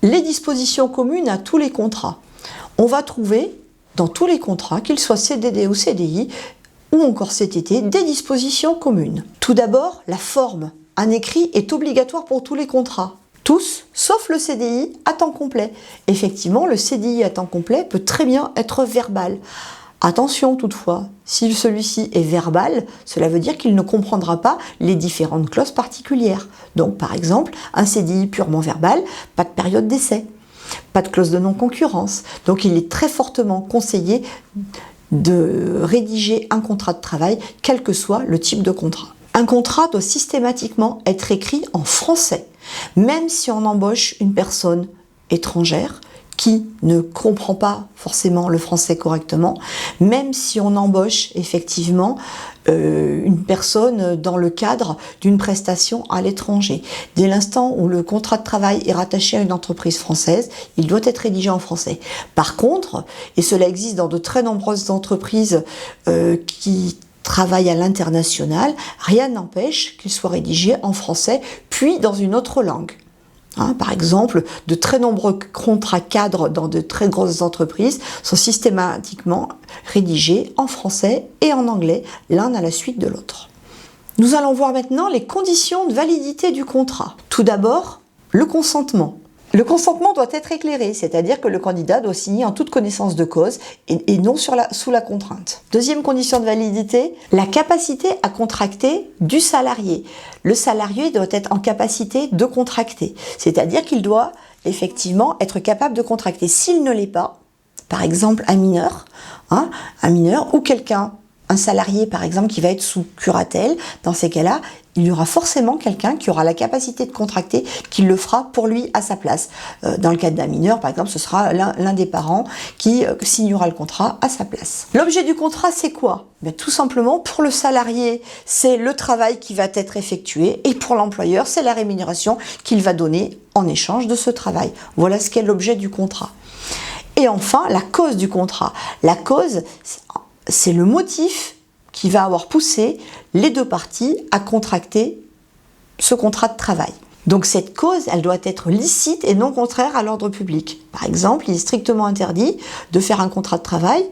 Les dispositions communes à tous les contrats. On va trouver dans tous les contrats, qu'ils soient CDD ou CDI, ou encore CTT, des dispositions communes. Tout d'abord, la forme. Un écrit est obligatoire pour tous les contrats. Tous, sauf le CDI à temps complet. Effectivement, le CDI à temps complet peut très bien être verbal. Attention toutefois, si celui-ci est verbal, cela veut dire qu'il ne comprendra pas les différentes clauses particulières. Donc par exemple, un CDI purement verbal, pas de période d'essai, pas de clause de non-concurrence. Donc il est très fortement conseillé de rédiger un contrat de travail, quel que soit le type de contrat. Un contrat doit systématiquement être écrit en français, même si on embauche une personne étrangère qui ne comprend pas forcément le français correctement, même si on embauche effectivement une personne dans le cadre d'une prestation à l'étranger. Dès l'instant où le contrat de travail est rattaché à une entreprise française, il doit être rédigé en français. Par contre, et cela existe dans de très nombreuses entreprises qui travaillent à l'international, rien n'empêche qu'il soit rédigé en français, puis dans une autre langue. Par exemple, de très nombreux contrats cadres dans de très grosses entreprises sont systématiquement rédigés en français et en anglais, l'un à la suite de l'autre. Nous allons voir maintenant les conditions de validité du contrat. Tout d'abord, le consentement. Le consentement doit être éclairé, c'est-à-dire que le candidat doit signer en toute connaissance de cause et non sous la contrainte. Deuxième condition de validité, la capacité à contracter du salarié. Le salarié doit être en capacité de contracter, c'est-à-dire qu'il doit effectivement être capable de contracter. S'il ne l'est pas, par exemple un mineur ou quelqu'un, un salarié par exemple qui va être sous curatelle, dans ces cas-là, il y aura forcément quelqu'un qui aura la capacité de contracter, qui le fera pour lui à sa place. Dans le cadre d'un mineur, par exemple, ce sera l'un des parents qui signera le contrat à sa place. L'objet du contrat, c'est quoi ? Bien, tout simplement, pour le salarié, c'est le travail qui va être effectué, et pour l'employeur, c'est la rémunération qu'il va donner en échange de ce travail. Voilà ce qu'est l'objet du contrat. Et enfin, la cause du contrat. La cause, c'est le motif qui va avoir poussé les deux parties à contracter ce contrat de travail. Donc cette cause, elle doit être licite et non contraire à l'ordre public. Par exemple, il est strictement interdit de faire un contrat de travail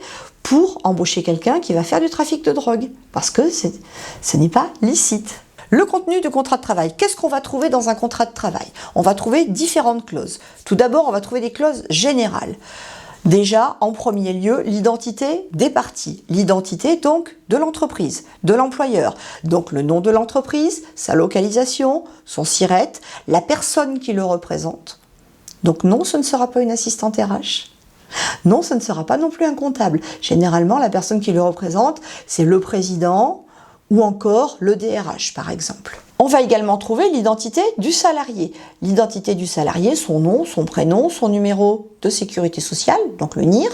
pour embaucher quelqu'un qui va faire du trafic de drogue, parce que ce n'est pas licite. Le contenu du contrat de travail, qu'est-ce qu'on va trouver dans un contrat de travail ? On va trouver différentes clauses. Tout d'abord, on va trouver des clauses générales. Déjà, en premier lieu, l'identité des parties. L'identité, donc, de l'entreprise, de l'employeur. Donc, le nom de l'entreprise, sa localisation, son SIRET, la personne qui le représente. Donc, non, ce ne sera pas une assistante RH. Non, ce ne sera pas non plus un comptable. Généralement, la personne qui le représente, c'est le président ou encore le DRH, par exemple. On va également trouver l'identité du salarié. L'identité du salarié, son nom, son prénom, son numéro de sécurité sociale, donc le NIR.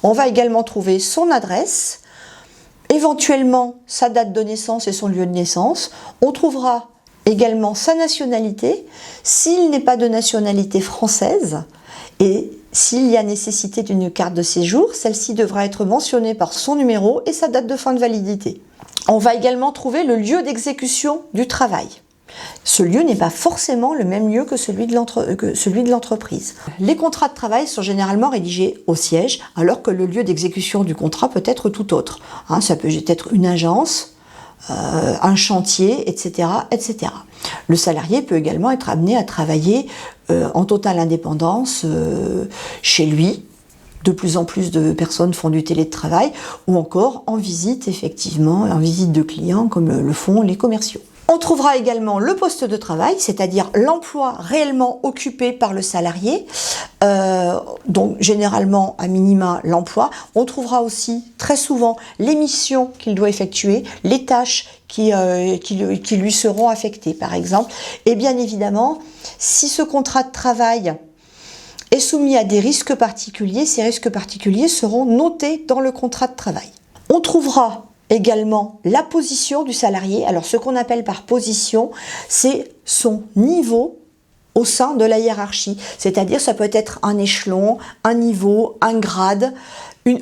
On va également trouver son adresse, éventuellement sa date de naissance et son lieu de naissance. On trouvera également sa nationalité, s'il n'est pas de nationalité française, et s'il y a nécessité d'une carte de séjour, celle-ci devra être mentionnée par son numéro et sa date de fin de validité. On va également trouver le lieu d'exécution du travail. Ce lieu n'est pas forcément le même lieu que celui de l'entreprise. Les contrats de travail sont généralement rédigés au siège, alors que le lieu d'exécution du contrat peut être tout autre. Ça peut être une agence, un chantier, etc., etc. Le salarié peut également être amené à travailler en totale indépendance chez lui. De plus en plus de personnes font du télétravail ou encore en visite, effectivement, en visite de clients comme le font les commerciaux. On trouvera également le poste de travail, c'est-à-dire l'emploi réellement occupé par le salarié, donc généralement à minima l'emploi. On trouvera aussi très souvent les missions qu'il doit effectuer, les tâches qui lui seront affectées par exemple. Et bien évidemment, si ce contrat de travail est soumis à des risques particuliers, ces risques particuliers seront notés dans le contrat de travail. On trouvera également la position du salarié. Alors ce qu'on appelle par position, c'est son niveau au sein de la hiérarchie. C'est-à-dire ça peut être un échelon, un niveau, un grade,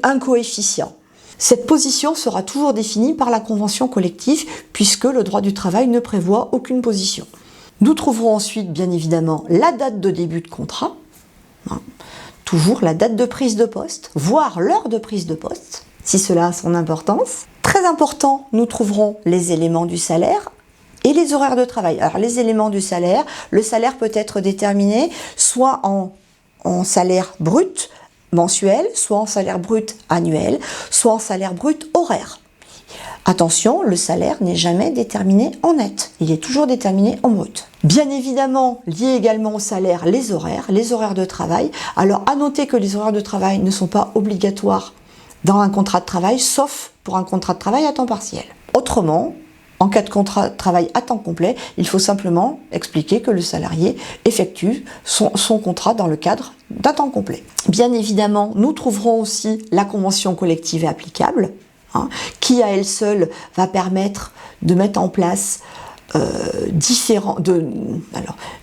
un coefficient. Cette position sera toujours définie par la convention collective puisque le droit du travail ne prévoit aucune position. Nous trouverons ensuite bien évidemment la date de début de contrat. hein. Toujours la date de prise de poste, voire l'heure de prise de poste, si cela a son importance. Très important, nous trouverons les éléments du salaire et les horaires de travail. Alors les éléments du salaire, le salaire peut être déterminé soit en salaire brut mensuel, soit en salaire brut annuel, soit en salaire brut horaire. Attention, le salaire n'est jamais déterminé en net, il est toujours déterminé en brut. Bien évidemment, lié également au salaire, les horaires de travail. Alors à noter que les horaires de travail ne sont pas obligatoires dans un contrat de travail, sauf pour un contrat de travail à temps partiel. Autrement, en cas de contrat de travail à temps complet, il faut simplement expliquer que le salarié effectue son contrat dans le cadre d'un temps complet. Bien évidemment, nous trouverons aussi la convention collective applicable, hein, qui à elle seule va permettre de mettre en place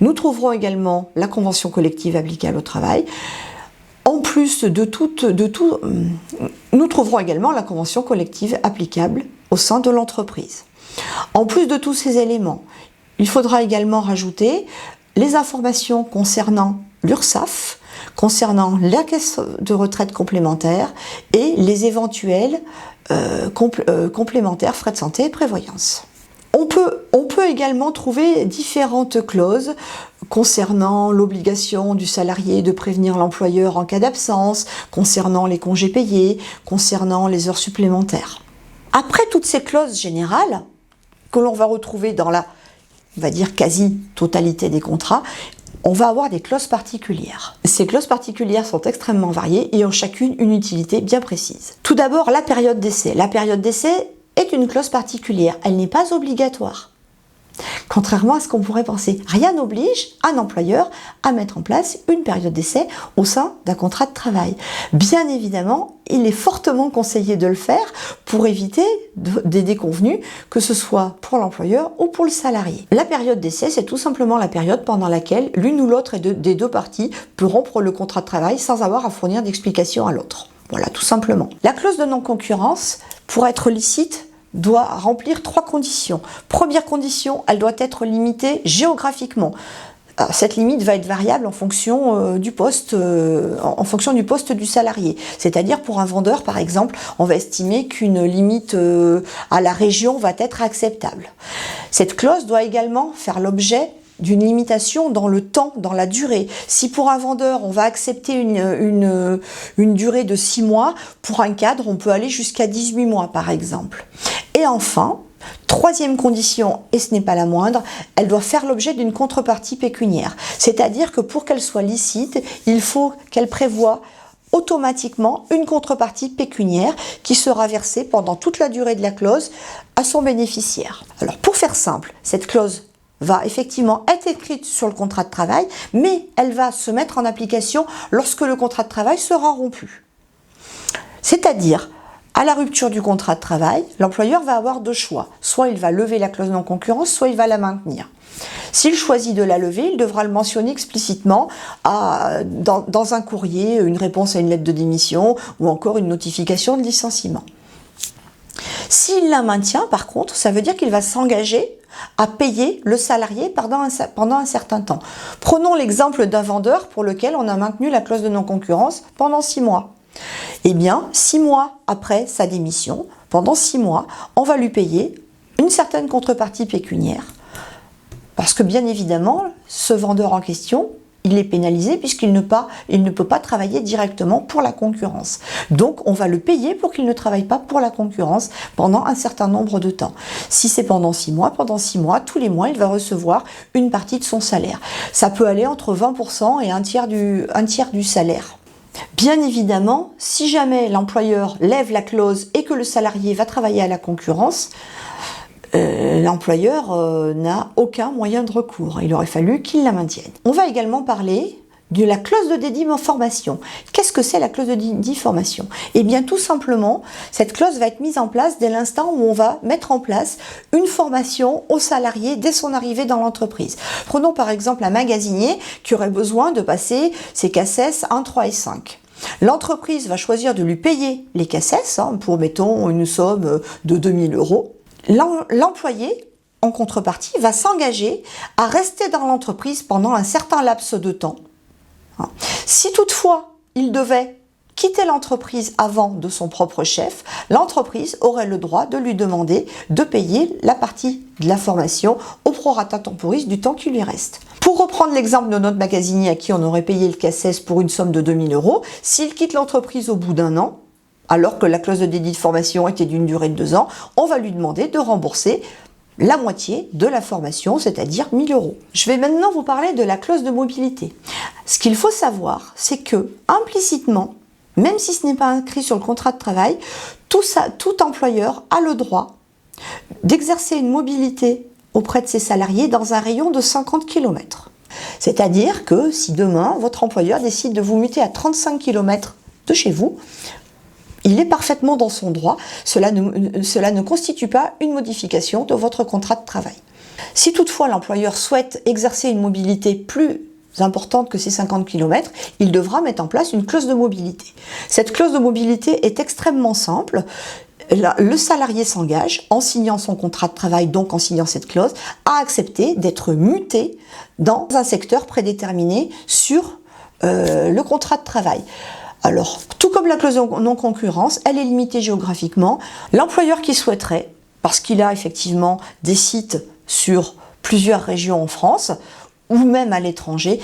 nous trouverons également la convention collective applicable au travail. En plus de tout, nous trouverons également la convention collective applicable au sein de l'entreprise. En plus de tous ces éléments, il faudra également rajouter les informations concernant l'URSSAF, concernant la caisse de retraite complémentaire et les éventuels complémentaires frais de santé et prévoyance. On peut également trouver différentes clauses concernant l'obligation du salarié de prévenir l'employeur en cas d'absence, concernant les congés payés, concernant les heures supplémentaires. Après toutes ces clauses générales, que l'on va retrouver dans la, on va dire, quasi-totalité des contrats, on va avoir des clauses particulières. Ces clauses particulières sont extrêmement variées et ont chacune une utilité bien précise. Tout d'abord, la période d'essai. La période d'essai est une clause particulière, elle n'est pas obligatoire. Contrairement à ce qu'on pourrait penser, rien n'oblige un employeur à mettre en place une période d'essai au sein d'un contrat de travail. Bien évidemment, il est fortement conseillé de le faire pour éviter des déconvenues, que ce soit pour l'employeur ou pour le salarié. La période d'essai, c'est tout simplement la période pendant laquelle l'une ou l'autre des deux parties peut rompre le contrat de travail sans avoir à fournir d'explication à l'autre. Voilà, tout simplement. La clause de non-concurrence, pour être licite, doit remplir 3 conditions. Première condition, elle doit être limitée géographiquement. Cette limite va être variable en fonction du poste du salarié. C'est-à-dire pour un vendeur, par exemple, on va estimer qu'une limite à la région va être acceptable. Cette clause doit également faire l'objet d'une limitation dans le temps, dans la durée. Si pour un vendeur, on va accepter une durée de 6 mois, pour un cadre, on peut aller jusqu'à 18 mois, par exemple. Et enfin, troisième condition, et ce n'est pas la moindre, elle doit faire l'objet d'une contrepartie pécuniaire. C'est-à-dire que pour qu'elle soit licite, il faut qu'elle prévoie automatiquement une contrepartie pécuniaire qui sera versée pendant toute la durée de la clause à son bénéficiaire. Alors pour faire simple, cette clause va effectivement être écrite sur le contrat de travail, mais elle va se mettre en application lorsque le contrat de travail sera rompu. C'est-à-dire, à la rupture du contrat de travail, l'employeur va avoir 2 choix. Soit il va lever la clause de non-concurrence, soit il va la maintenir. S'il choisit de la lever, il devra le mentionner explicitement dans un courrier, une réponse à une lettre de démission ou encore une notification de licenciement. S'il la maintient, par contre, ça veut dire qu'il va s'engager à payer le salarié pendant un certain temps. Prenons l'exemple d'un vendeur pour lequel on a maintenu la clause de non-concurrence pendant 6 mois. Eh bien, 6 mois après sa démission, pendant 6 mois, on va lui payer une certaine contrepartie pécuniaire. Parce que bien évidemment, ce vendeur en question, il est pénalisé puisqu'il ne peut pas travailler directement pour la concurrence. Donc, on va le payer pour qu'il ne travaille pas pour la concurrence pendant un certain nombre de temps. Si c'est pendant 6 mois, tous les mois, il va recevoir une partie de son salaire. Ça peut aller entre 20% et un tiers du salaire. Bien évidemment, si jamais l'employeur lève la clause et que le salarié va travailler à la concurrence, l'employeur n'a aucun moyen de recours. Il aurait fallu qu'il la maintienne. On va également parler de la clause de dédit formation. Qu'est-ce que c'est la clause de dédit formation? Eh bien tout simplement, cette clause va être mise en place dès l'instant où on va mettre en place une formation au salarié dès son arrivée dans l'entreprise. Prenons par exemple un magasinier qui aurait besoin de passer ses CACES 1, 3 et 5. L'entreprise va choisir de lui payer les CACES pour, mettons, une somme de 2000 €. L'employé, en contrepartie, va s'engager à rester dans l'entreprise pendant un certain laps de temps, Si toutefois il devait quitter l'entreprise avant de son propre chef, l'entreprise aurait le droit de lui demander de payer la partie de la formation au prorata temporis du temps qui lui reste. Pour reprendre l'exemple de notre magasinier à qui on aurait payé le CACES pour une somme de 2 000 €, s'il quitte l'entreprise au bout d'1 an, alors que la clause de dédit de formation était d'une durée de 2 ans, on va lui demander de rembourser la moitié de la formation, c'est-à-dire 1 000 €. Je vais maintenant vous parler de la clause de mobilité. Ce qu'il faut savoir, c'est que implicitement, même si ce n'est pas inscrit sur le contrat de travail, tout employeur a le droit d'exercer une mobilité auprès de ses salariés dans un rayon de 50 km. C'est-à-dire que si demain, votre employeur décide de vous muter à 35 km de chez vous, il est parfaitement dans son droit. Cela ne constitue pas une modification de votre contrat de travail. Si toutefois l'employeur souhaite exercer une mobilité plus importante que ces 50 km, il devra mettre en place une clause de mobilité. Cette clause de mobilité est extrêmement simple. Le salarié s'engage, en signant son contrat de travail, donc en signant cette clause, à accepter d'être muté dans un secteur prédéterminé sur le contrat de travail. Alors, tout comme la clause de non-concurrence, elle est limitée géographiquement. L'employeur qui souhaiterait, parce qu'il a effectivement des sites sur plusieurs régions en France, ou même à l'étranger,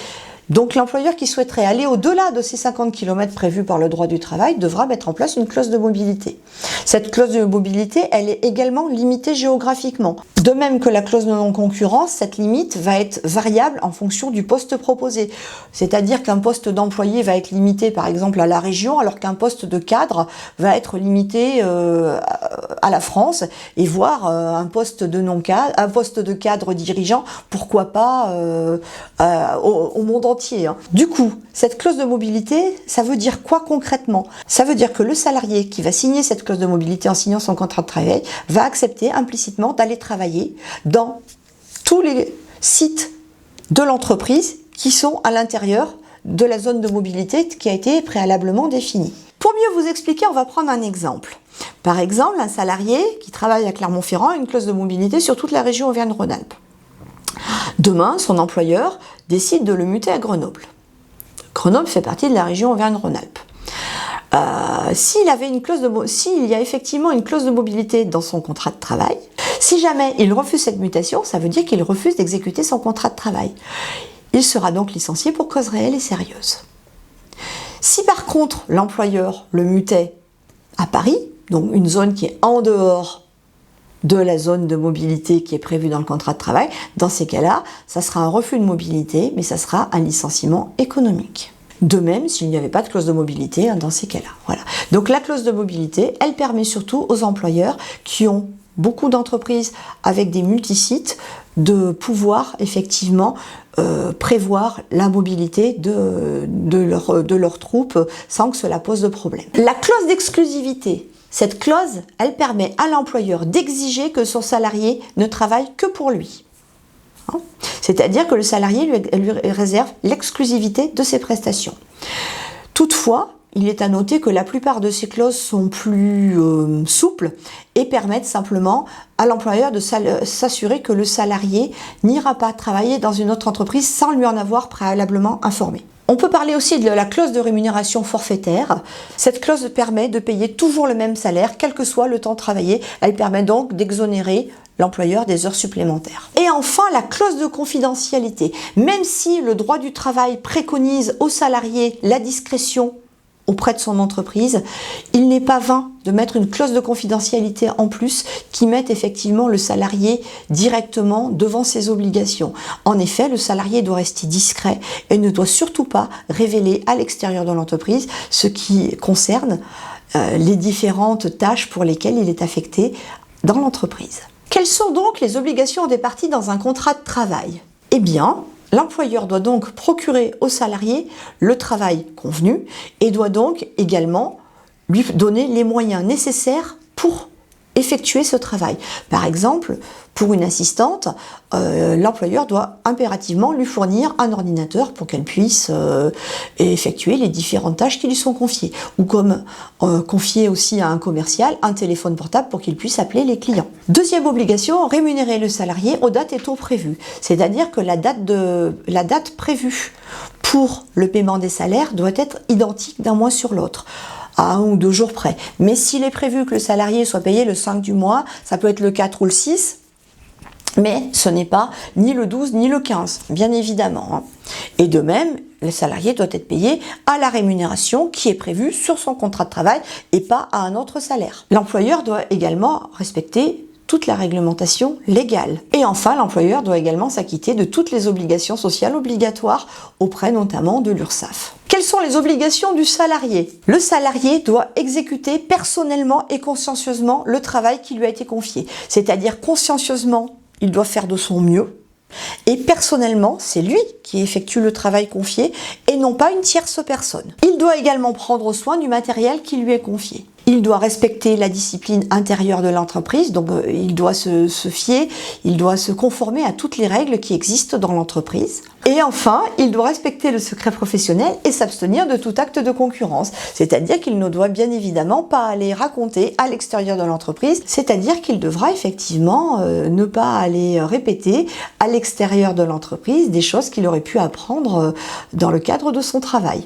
donc l'employeur qui souhaiterait aller au-delà de ces 50 km prévus par le droit du travail devra mettre en place une clause de mobilité. Cette clause de mobilité, elle est également limitée géographiquement. De même que la clause de non-concurrence, cette limite va être variable en fonction du poste proposé. C'est-à-dire qu'un poste d'employé va être limité par exemple à la région, alors qu'un poste de cadre va être limité à la France, et voire un poste de cadre dirigeant, pourquoi pas au monde entier. Du coup, cette clause de mobilité, ça veut dire quoi concrètement? Ça veut dire que le salarié qui va signer cette clause de mobilité en signant son contrat de travail va accepter implicitement d'aller travailler dans tous les sites de l'entreprise qui sont à l'intérieur de la zone de mobilité qui a été préalablement définie. Pour mieux vous expliquer, on va prendre un exemple. Par exemple, un salarié qui travaille à Clermont-Ferrand a une clause de mobilité sur toute la région Auvergne-Rhône-Alpes. Demain, son employeur décide de le muter à Grenoble. Grenoble fait partie de la région Auvergne-Rhône-Alpes. S'il y a effectivement une clause de mobilité dans son contrat de travail, si jamais il refuse cette mutation, ça veut dire qu'il refuse d'exécuter son contrat de travail. Il sera donc licencié pour cause réelle et sérieuse. Si par contre l'employeur le mutait à Paris, donc une zone qui est en dehors de la zone de mobilité qui est prévue dans le contrat de travail, dans ces cas-là, ça sera un refus de mobilité, mais ça sera un licenciement économique. De même, s'il n'y avait pas de clause de mobilité dans ces cas-là. Voilà. Donc la clause de mobilité, elle permet surtout aux employeurs qui ont beaucoup d'entreprises avec des multisites de pouvoir effectivement prévoir la mobilité de leurs troupes sans que cela pose de problème. La clause d'exclusivité. Cette clause, elle permet à l'employeur d'exiger que son salarié ne travaille que pour lui. C'est-à-dire que le salarié lui réserve l'exclusivité de ses prestations. Toutefois, il est à noter que la plupart de ces clauses sont plus souples et permettent simplement à l'employeur de s'assurer que le salarié n'ira pas travailler dans une autre entreprise sans lui en avoir préalablement informé. On peut parler aussi de la clause de rémunération forfaitaire. Cette clause permet de payer toujours le même salaire, quel que soit le temps travaillé. Elle permet donc d'exonérer l'employeur des heures supplémentaires. Et enfin, la clause de confidentialité. Même si le droit du travail préconise aux salariés la discrétion auprès de son entreprise, il n'est pas vain de mettre une clause de confidentialité en plus qui mette effectivement le salarié directement devant ses obligations. En effet, le salarié doit rester discret et ne doit surtout pas révéler à l'extérieur de l'entreprise ce qui concerne les différentes tâches pour lesquelles il est affecté dans l'entreprise. Quelles sont donc les obligations des parties dans un contrat de travail? Eh bien, l'employeur doit donc procurer au salarié le travail convenu et doit donc également lui donner les moyens nécessaires pour effectuer ce travail. Par exemple, pour une assistante, l'employeur doit impérativement lui fournir un ordinateur pour qu'elle puisse effectuer les différentes tâches qui lui sont confiées. Ou comme confier aussi à un commercial un téléphone portable pour qu'il puisse appeler les clients. Deuxième obligation, rémunérer le salarié aux dates et taux prévus. C'est-à-dire que la date prévue pour le paiement des salaires doit être identique d'un mois sur l'autre, à 1 ou 2 jours près. Mais s'il est prévu que le salarié soit payé le 5 du mois, ça peut être le 4 ou le 6, mais ce n'est pas ni le 12 ni le 15, bien évidemment. Et de même, le salarié doit être payé à la rémunération qui est prévue sur son contrat de travail et pas à un autre salaire. L'employeur doit également respecter toute la réglementation légale. Et enfin, l'employeur doit également s'acquitter de toutes les obligations sociales obligatoires auprès notamment de l'URSSAF. Quelles sont les obligations du salarié? Le salarié doit exécuter personnellement et consciencieusement le travail qui lui a été confié. C'est-à-dire consciencieusement, il doit faire de son mieux. Et personnellement, c'est lui qui effectue le travail confié et non pas une tierce personne. Il doit également prendre soin du matériel qui lui est confié. Il doit respecter la discipline intérieure de l'entreprise, donc il doit se fier, il doit se conformer à toutes les règles qui existent dans l'entreprise. Et enfin, il doit respecter le secret professionnel et s'abstenir de tout acte de concurrence. C'est-à-dire qu'il ne doit bien évidemment pas aller raconter à l'extérieur de l'entreprise, c'est-à-dire qu'il devra effectivement ne pas aller répéter à l'extérieur de l'entreprise des choses qu'il aurait pu apprendre dans le cadre de son travail.